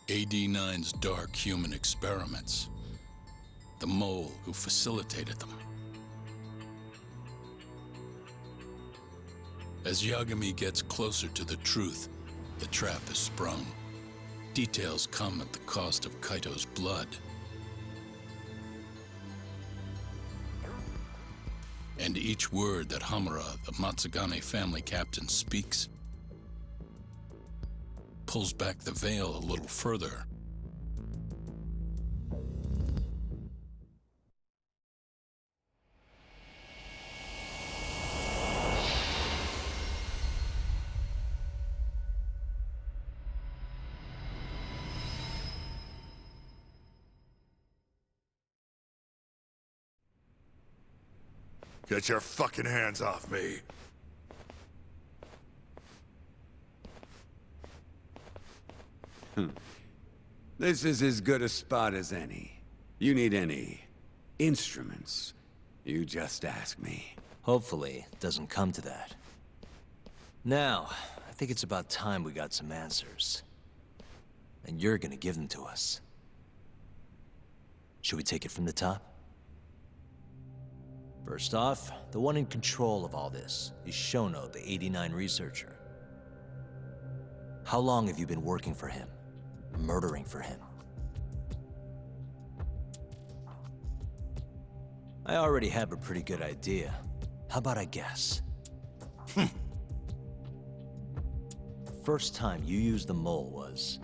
AD9's dark human experiments. The mole who facilitated them. As Yagami gets closer to the truth, the trap is sprung. Details come at the cost of Kaito's blood. And each word that Hamura, the Matsugane family captain, speaks pulls back the veil a little further. Get your fucking hands off me. This is as good a spot as any. You need any instruments, you just ask me. Hopefully, it doesn't come to that. Now, I think it's about time we got some answers. And you're gonna give them to us. Should we take it from the top? First off, the one in control of all this is Shono, the 89 researcher. How long have you been working for him? Murdering for him? I already have a pretty good idea. How about I guess? First time you used the mole was...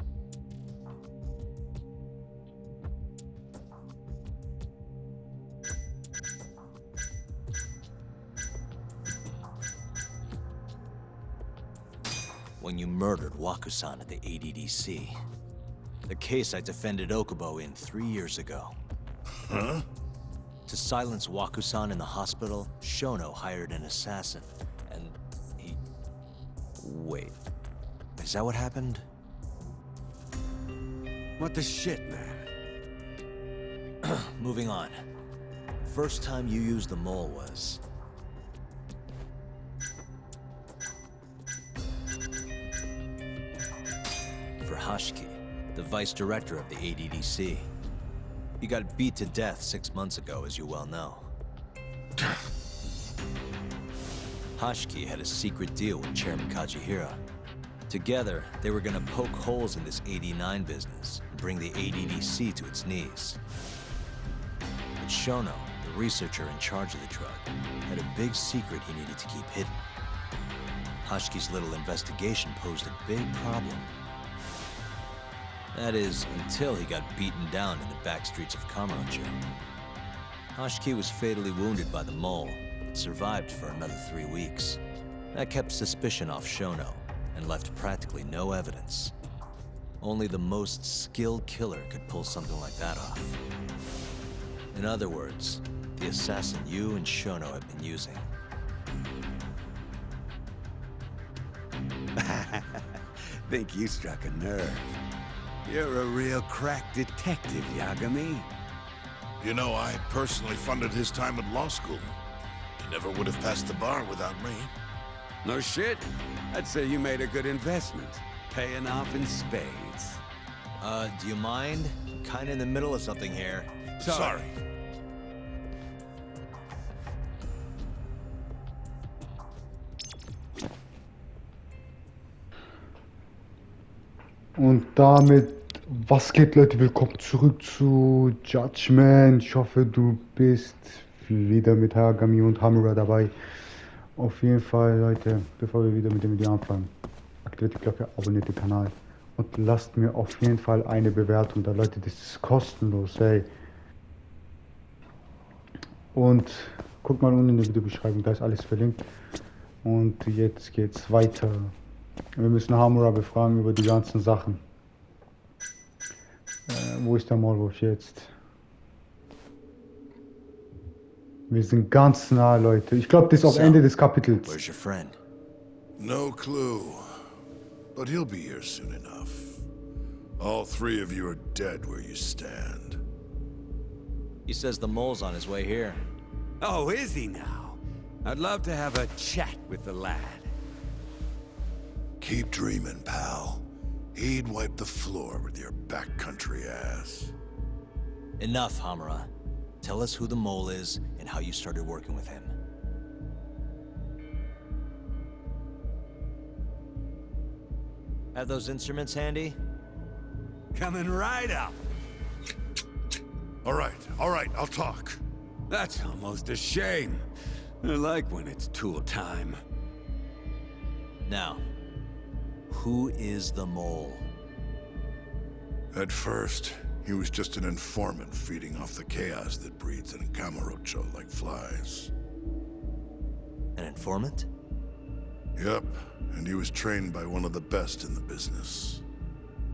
when you murdered Waku-san at the ADDC. The case I defended Okubo in 3 years ago. Huh? To silence Waku-san in the hospital, Shono hired an assassin, and he... Wait, is that what happened? What the shit, man? Moving on. First time you used the mole was... for Hashiki, the vice director of the ADDC. He got beat to death 6 months ago, as you well know. Hashiki had a secret deal with Chairman Kajihira. Together, they were gonna poke holes in this 89 business and bring the ADDC to its knees. But Shono, the researcher in charge of the drug, had a big secret he needed to keep hidden. Hashiki's little investigation posed a big problem. That is, until he got beaten down in the back streets of Kamurocho. Hashiki was fatally wounded by the mole, but survived for another 3 weeks. That kept suspicion off Shono, and left practically no evidence. Only the most skilled killer could pull something like that off. In other words, the assassin you and Shono have been using. Think you struck a nerve. You're a real crack detective, Yagami. You know, I personally funded his time at law school. He never would have passed the bar without me. No shit. I'd say you made a good investment. Paying off in spades. Do you mind? I'm kinda in the middle of something here. Sorry. Und damit, was geht, Leute? Willkommen zurück zu Judgment. Ich hoffe, du bist wieder mit Yagami und Hamura dabei. Auf jeden Fall, Leute, bevor wir wieder mit dem Video anfangen, aktiviert die Glocke, abonniert den Kanal und lasst mir auf jeden Fall eine Bewertung da, Leute. Das ist kostenlos, ey. Und guckt mal unten in der Videobeschreibung, da ist alles verlinkt. Und jetzt geht's weiter. Wir müssen Hamura befragen über die ganzen Sachen. Wo ist der Maulwurf jetzt? Wir sind ganz nah, Leute. Ich glaube, das ist auch Ende des Kapitels. Where's your friend? No clue. But he'll be here soon enough. All three of you are dead where you stand. He says the mole's on his way here. Oh, is he now? I'd love to have a chat with the lad. Keep dreaming, pal. he'd wipe the floor with your backcountry ass. Enough, Hamura. Tell us who the mole is and how you started working with him. Have those instruments handy? Coming right up. All right, I'll talk. That's almost a shame. I like when it's tool time. Now, who is the mole? At first, he was just an informant feeding off the chaos that breeds in Kamurocho like flies. An informant? Yep, and he was trained by one of the best in the business.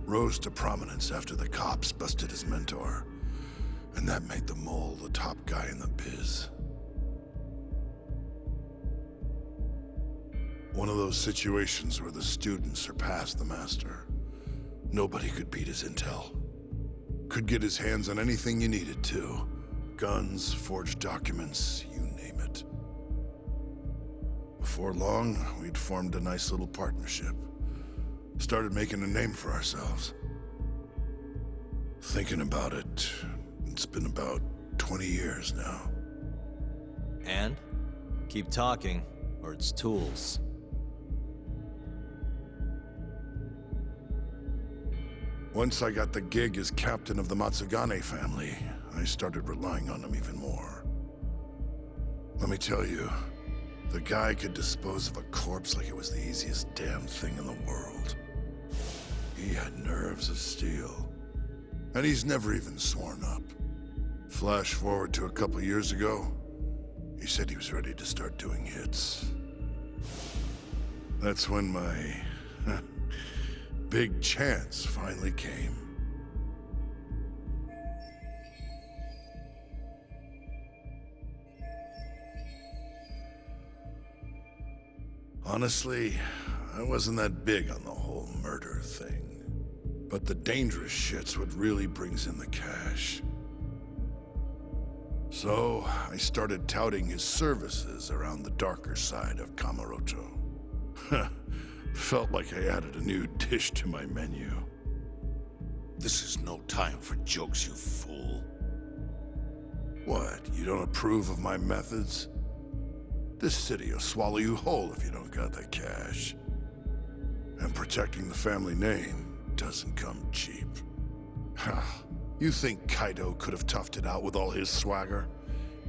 Rose to prominence after the cops busted his mentor. And that made the mole the top guy in the biz. One of those situations where the student surpassed the master. Nobody could beat his intel. Could get his hands on anything you needed to. Guns, forged documents, you name it. Before long, we'd formed a nice little partnership. Started making a name for ourselves. Thinking about it, it's been about 20 years now. And? Keep talking, or it's tools. Once I got the gig as captain of the Matsugane family, I started relying on him even more. Let me tell you, the guy could dispose of a corpse like it was the easiest damn thing in the world. He had nerves of steel. And he's never even sworn up. Flash forward to a couple years ago, he said he was ready to start doing hits. That's when my big chance finally came. Honestly, I wasn't that big on the whole murder thing. But the dangerous shit's what really brings in the cash. So, I started touting his services around the darker side of Kamurocho. Felt like I added a new dish to my menu. This is no time for jokes, you fool. What, you don't approve of my methods? This city will swallow you whole if you don't got the cash. And protecting the family name doesn't come cheap. You think Kaido could have toughed it out with all his swagger?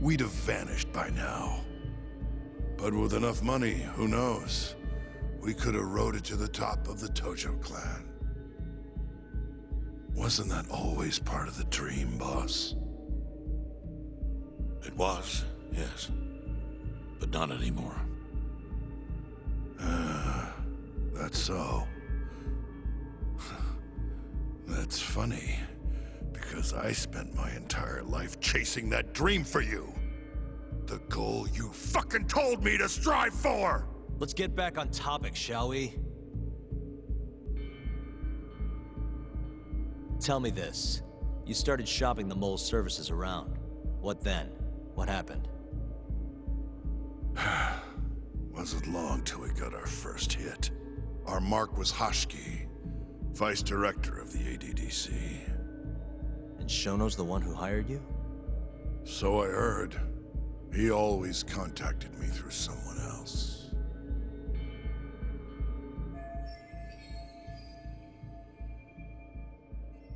We'd have vanished by now. But with enough money, who knows? We could have rode it to the top of the Tojo clan. Wasn't that always part of the dream, boss? It was, yes. But not anymore. That's so. That's funny, because I spent my entire life chasing that dream for you. The goal you fucking told me to strive for! Let's get back on topic, shall we? Tell me this. You started shopping the mole's services around. What then? What happened? Wasn't long till we got our first hit. Our mark was Hashki, vice director of the ADDC. And Shono's the one who hired you? So I heard. He always contacted me through someone else.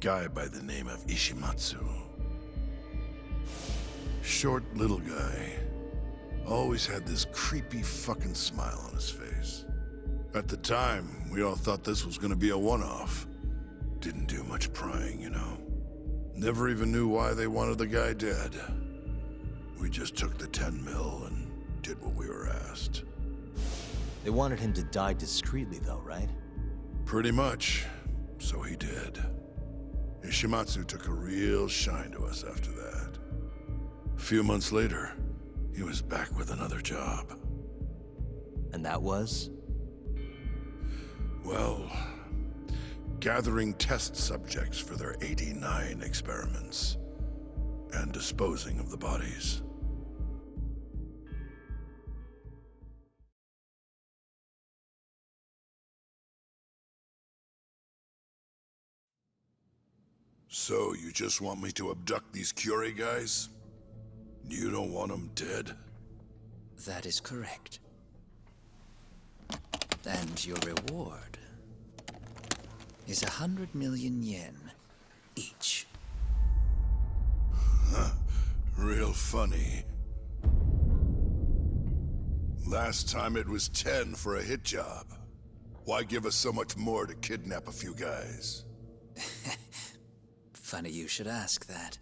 Guy by the name of Ishimatsu. Short little guy. Always had this creepy fucking smile on his face. At the time, we all thought this was gonna be a one-off. Didn't do much prying, you know. Never even knew why they wanted the guy dead. We just took the 10 mil and did what we were asked. They wanted him to die discreetly though, right? Pretty much. So he did. Ishimatsu took a real shine to us after that. A few months later, he was back with another job. And that was? Well, gathering test subjects for their 89 experiments and disposing of the bodies. So, you just want me to abduct these Kyorei guys? You don't want them dead? That is correct. And your reward is 100 million yen each. Real funny. Last time it was 10 for a hit job. Why give us so much more to kidnap a few guys? Funny you should ask that.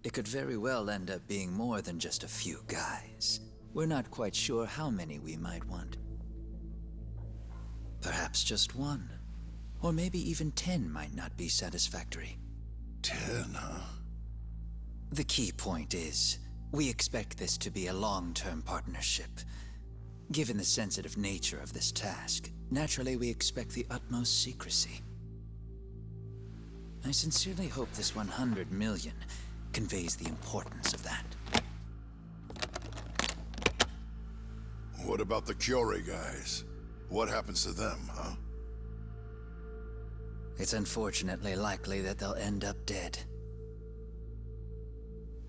It could very well end up being more than just a few guys. We're not quite sure how many we might want. Perhaps just one. Or maybe even 10 might not be satisfactory. 10, huh? The key point is, we expect this to be a long-term partnership. Given the sensitive nature of this task, naturally we expect the utmost secrecy. I sincerely hope this 100 million conveys the importance of that. What about the Kyorei guys? What happens to them, huh? It's unfortunately likely that they'll end up dead.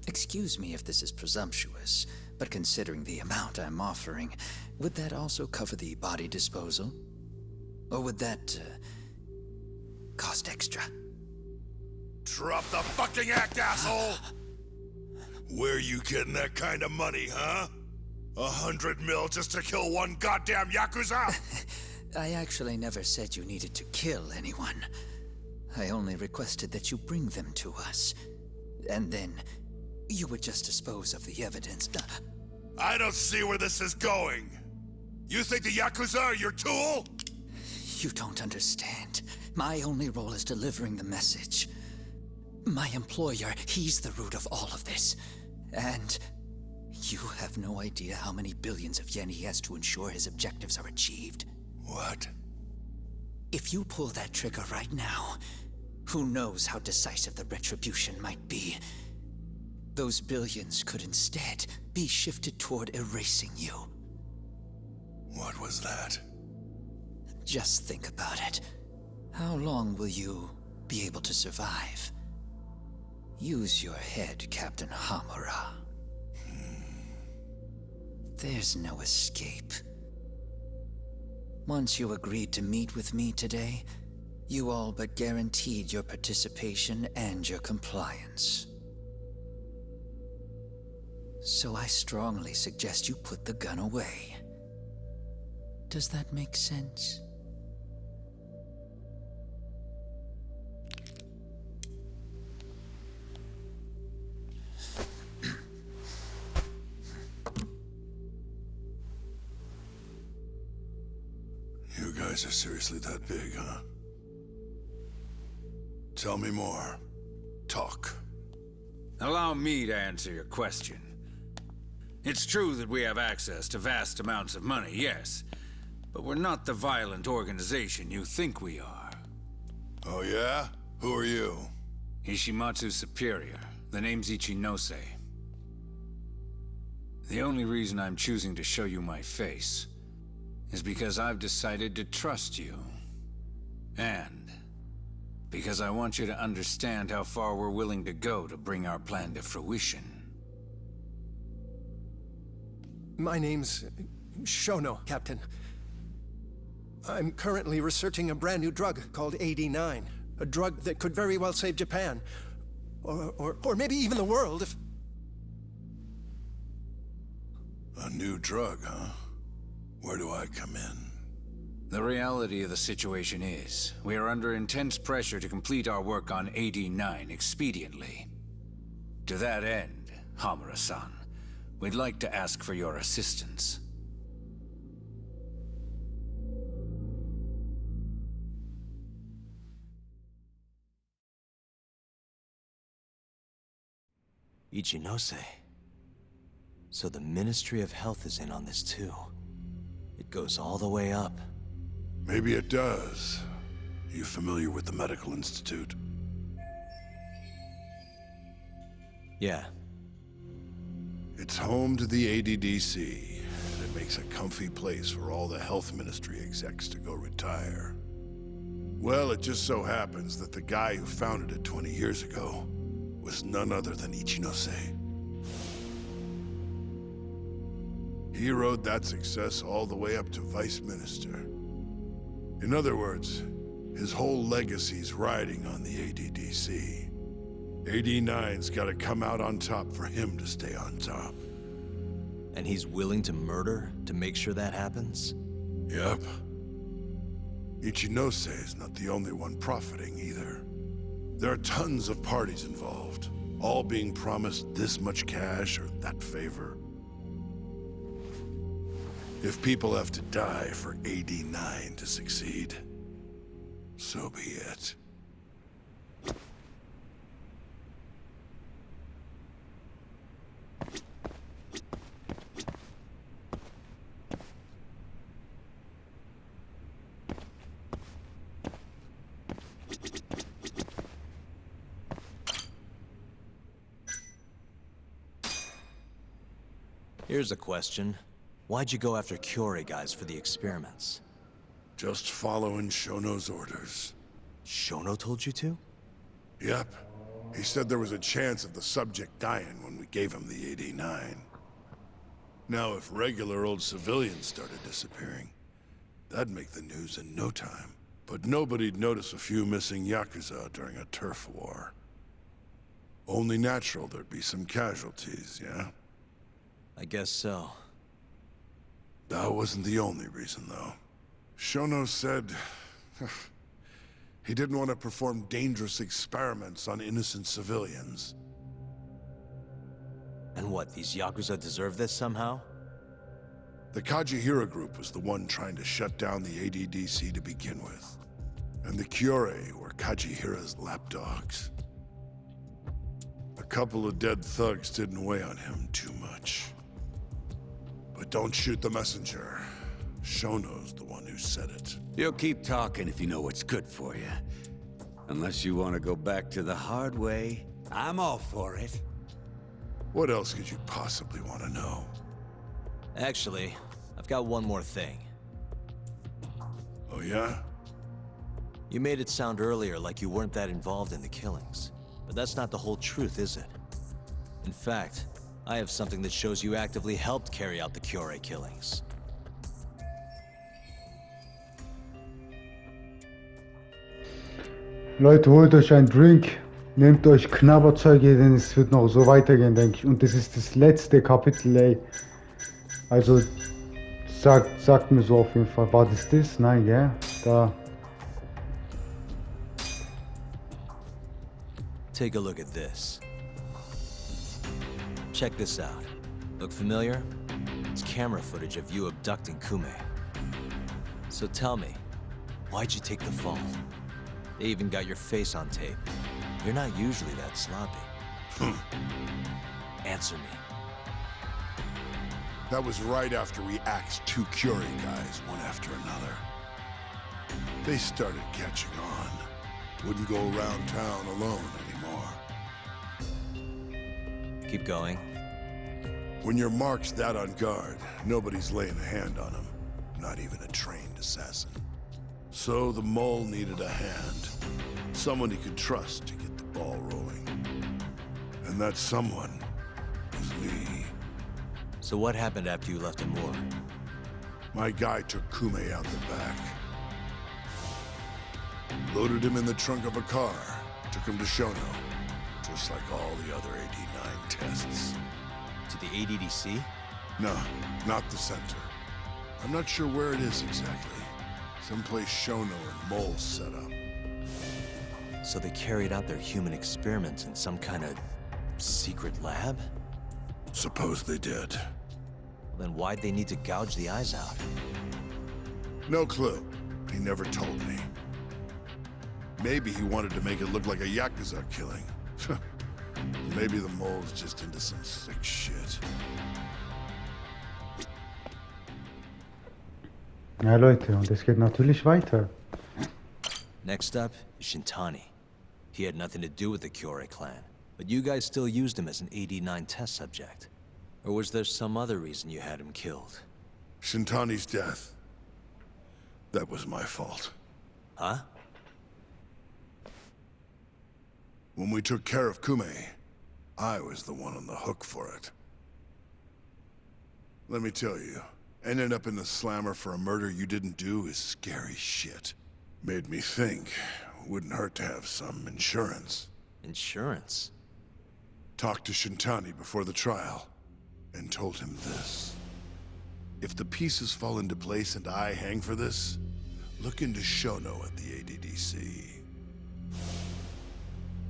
Excuse me if this is presumptuous, but considering the amount I'm offering, would that also cover the body disposal? Or would that, cost extra? Drop the fucking act, asshole! Where you getting that kind of money, huh? 100 mil just to kill one goddamn Yakuza? I actually never said you needed to kill anyone. I only requested that you bring them to us. And then, you would just dispose of the evidence. I don't see where this is going. You think the Yakuza are your tool? You don't understand. My only role is delivering the message. My employer, he's the root of all of this. And you have no idea how many billions of yen he has to ensure his objectives are achieved. What? If you pull that trigger right now, who knows how decisive the retribution might be. Those billions could instead be shifted toward erasing you. What was that? Just think about it. How long will you be able to survive? Use your head, Captain Hamura. There's no escape. Once you agreed to meet with me today, you all but guaranteed your participation and your compliance. So I strongly suggest you put the gun away. Does that make sense? You guys are seriously that big, huh? Tell me more. Talk. Allow me to answer your question. It's true that we have access to vast amounts of money, yes. But we're not the violent organization you think we are. Oh yeah? Who are you? Ishimatsu's superior. The name's Ichinose. The only reason I'm choosing to show you my face is because I've decided to trust you. And because I want you to understand how far we're willing to go to bring our plan to fruition. My name's Shono, Captain. I'm currently researching a brand new drug called AD9. A drug that could very well save Japan. Or maybe even the world if... A new drug, huh? Where do I come in? The reality of the situation is, we are under intense pressure to complete our work on AD9 expediently. To that end, Hamura-san, we'd like to ask for your assistance. Ichinose. So the Ministry of Health is in on this too. It goes all the way up. Maybe it does. You familiar with the Medical Institute? Yeah. It's home to the ADDC, and it makes a comfy place for all the Health Ministry execs to go retire. Well, it just so happens that the guy who founded it 20 years ago was none other than Ichinose. He rode that success all the way up to Vice Minister. In other words, his whole legacy's riding on the ADDC. AD9's gotta come out on top for him to stay on top. And he's willing to murder to make sure that happens? Yep. Ichinose is not the only one profiting either. There are tons of parties involved, all being promised this much cash or that favor. If people have to die for AD9 to succeed, so be it. Here's a question. Why'd you go after Kyorei guys for the experiments? Just following Shono's orders. Shono told you to? Yep. He said there was a chance of the subject dying when we gave him the AD9. Now, if regular old civilians started disappearing, that'd make the news in no time. But nobody'd notice a few missing Yakuza during a turf war. Only natural there'd be some casualties, yeah? I guess so. That wasn't the only reason, though. Shono said he didn't want to perform dangerous experiments on innocent civilians. And what, these Yakuza deserve this somehow? The Kajihira group was the one trying to shut down the ADDC to begin with. And the Kyorei were Kajihira's lapdogs. A couple of dead thugs didn't weigh on him too much. But don't shoot the messenger. Shono's the one who said it. You'll keep talking if you know what's good for you. Unless you want to go back to the hard way, I'm all for it. What else could you possibly want to know? Actually, I've got one more thing. Oh yeah? You made it sound earlier like you weren't that involved in the killings. But that's not the whole truth, is it? In fact, I have something that shows you actively helped carry out the Kyorei killings. Leute, holt euch einen Drink, nehmt euch Knabberzeug, denn es wird noch so weitergehen, denke ich. Und das ist das letzte Kapitel, ey. Also, sagt mir so auf jeden Fall. War das das? Nein, gell? Da. Take a look at this. Check this out. Look familiar? It's camera footage of you abducting Kume. So tell me, why'd you take the fall? They even got your face on tape. You're not usually that sloppy. Answer me. That was right after we axed two Kyorei guys, one after another. They started catching on. Wouldn't go around town alone anymore. Keep going. When your mark's that on guard, nobody's laying a hand on him. Not even a trained assassin. So the mole needed a hand. Someone he could trust to get the ball rolling. And that someone was me. So what happened after you left Amur? My guy took Kume out the back. Loaded him in the trunk of a car. Took him to Shono. Just like all the other AD9 tests. To the ADDC? No, not the center. I'm not sure where it is exactly. Someplace Shono and Mole set up. So they carried out their human experiments in some kind of secret lab? Suppose they did. Then why'd they need to gouge the eyes out? No clue. He never told me. Maybe he wanted to make it look like a Yakuza killing. Maybe the mole's just into some sick shit. Ja, Leute, und es geht natürlich weiter. Next up is Shintani. He had nothing to do with the Kyorei clan, but you guys still used him as an AD9 test subject. Or was there some other reason you had him killed? Shintani's death. That was my fault. Huh? When we took care of Kume, I was the one on the hook for it. Let me tell you, ending up in the slammer for a murder you didn't do is scary shit. Made me think, wouldn't hurt to have some insurance. Insurance? Talked to Shintani before the trial, and told him this. If the pieces fall into place and I hang for this, look into Shono at the ADDC.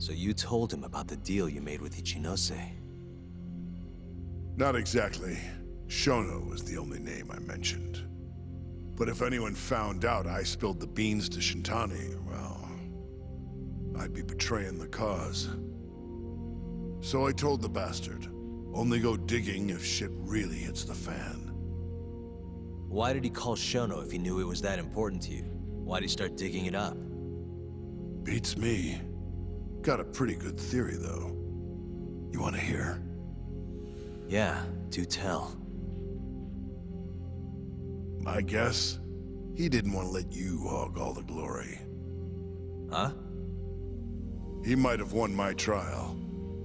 So you told him about the deal you made with Ichinose? Not exactly. Shono was the only name I mentioned. But if anyone found out I spilled the beans to Shintani, well, I'd be betraying the cause. So I told the bastard, only go digging if shit really hits the fan. Why did he call Shono if he knew it was that important to you? Why'd he start digging it up? Beats me. Got a pretty good theory, though. You want to hear? Yeah, do tell. My guess? He didn't want to let you hog all the glory. Huh? He might have won my trial,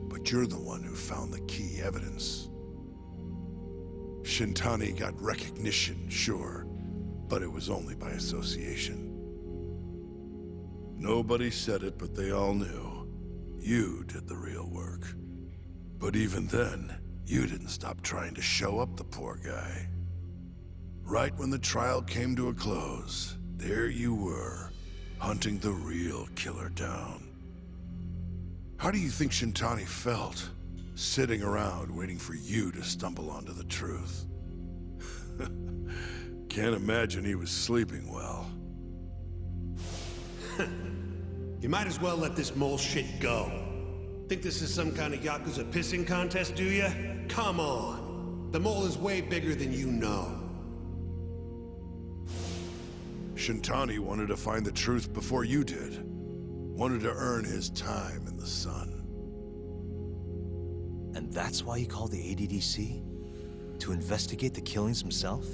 but you're the one who found the key evidence. Shintani got recognition, sure, but it was only by association. Nobody said it, but they all knew. You did the real work. But even then, you didn't stop trying to show up the poor guy. Right when the trial came to a close, there you were, hunting the real killer down. How do you think Shintani felt, sitting around waiting for you to stumble onto the truth? Can't imagine he was sleeping well. You might as well let this mole shit go. Think this is some kind of Yakuza pissing contest, do ya? Come on. The mole is way bigger than you know. Shintani wanted to find the truth before you did. Wanted to earn his time in the sun. And that's why he called the ADDC? To investigate the killings himself?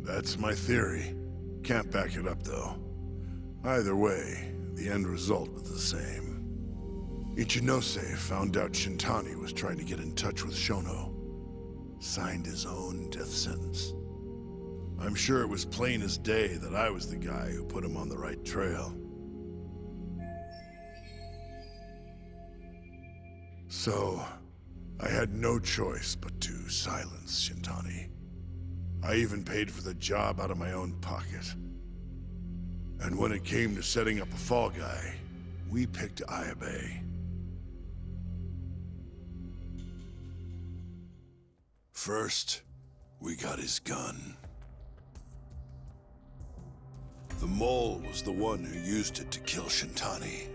That's my theory. Can't back it up, though. Either way, the end result was the same. Ichinose found out Shintani was trying to get in touch with Shono. Signed his own death sentence. I'm sure it was plain as day that I was the guy who put him on the right trail. So, I had no choice but to silence Shintani. I even paid for the job out of my own pocket. And when it came to setting up a fall guy, we picked Ayabe. First, we got his gun. The mole was the one who used it to kill Shintani.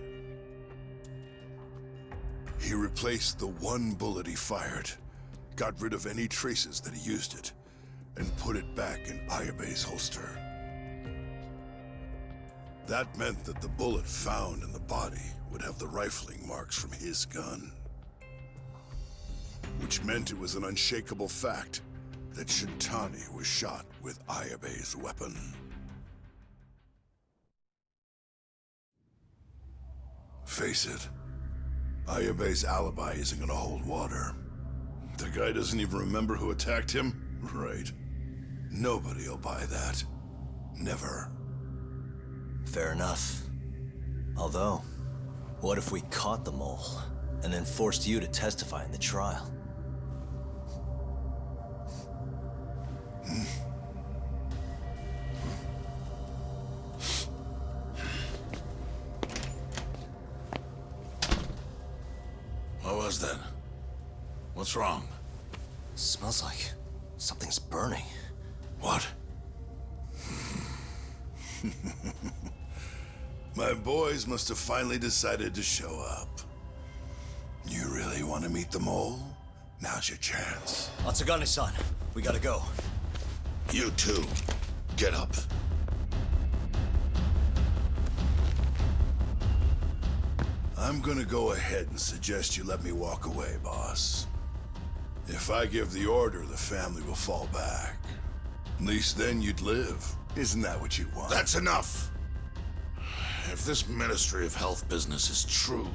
He replaced the one bullet he fired, got rid of any traces that he used it, and put it back in Ayabe's holster. That meant that the bullet found in the body would have the rifling marks from his gun. Which meant it was an unshakable fact that Shintani was shot with Ayabe's weapon. Face it, Ayabe's alibi isn't gonna hold water. The guy doesn't even remember who attacked him? Right. Nobody'll buy that. Never. Fair enough. Although, what if we caught the mole, and then forced you to testify in the trial? What was that? What's wrong? Smells like something's burning. What? My boys must have finally decided to show up. You really want to meet the mole? Now's your chance. Atsugane-san, we gotta go. You too. Get up. I'm gonna go ahead and suggest you let me walk away, boss. If I give the order, the family will fall back. At least then you'd live. Isn't that what you want? That's enough. If this Ministry of Health business is true,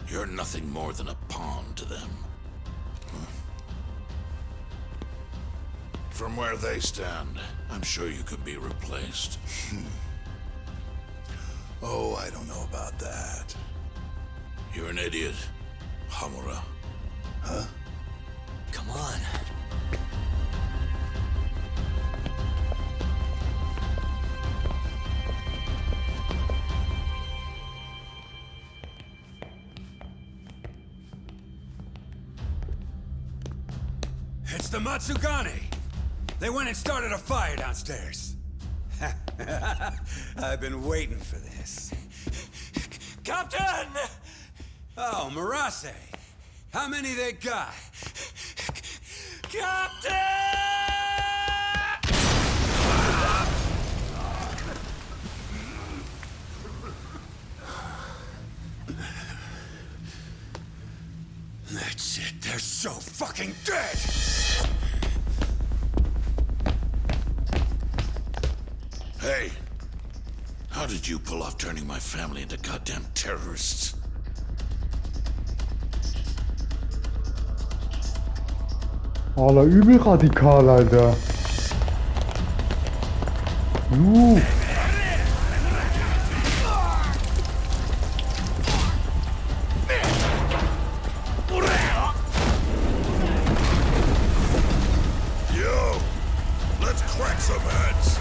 you're nothing more than a pawn to them. From where they stand, I'm sure you could be replaced. Oh, I don't know about that. You're an idiot, Hamura. Huh? Come on. It's the Matsugane! They went and started a fire downstairs. I've been waiting for this. Captain! Oh, Marase! How many they got? Captain! That's it, they're so fucking dead! Hey, how did you pull off turning my family into goddamn terrorists? Alter, übel radikal, Alter. Yo, let's crack some heads.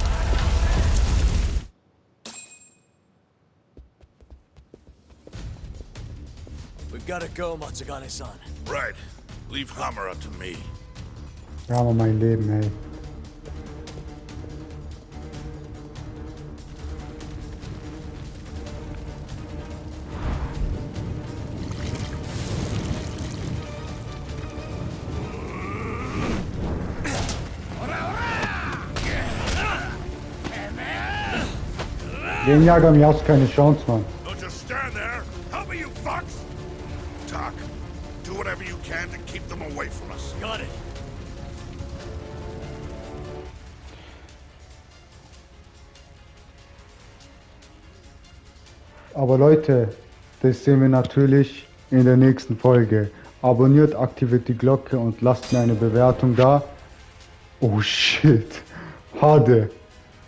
We've gotta go, Matsugane-san. Right. Leave Hamura to me. Ja, aber mein Leben, ey. Den Jager hast du keine Chance, Mann. Don't just stand there. Help me, you fucks. Talk. Do whatever you can to keep them away from us. Got it. Aber Leute, das sehen wir natürlich in der nächsten Folge. Abonniert, aktiviert die Glocke und lasst mir eine Bewertung da. Oh shit. Hade.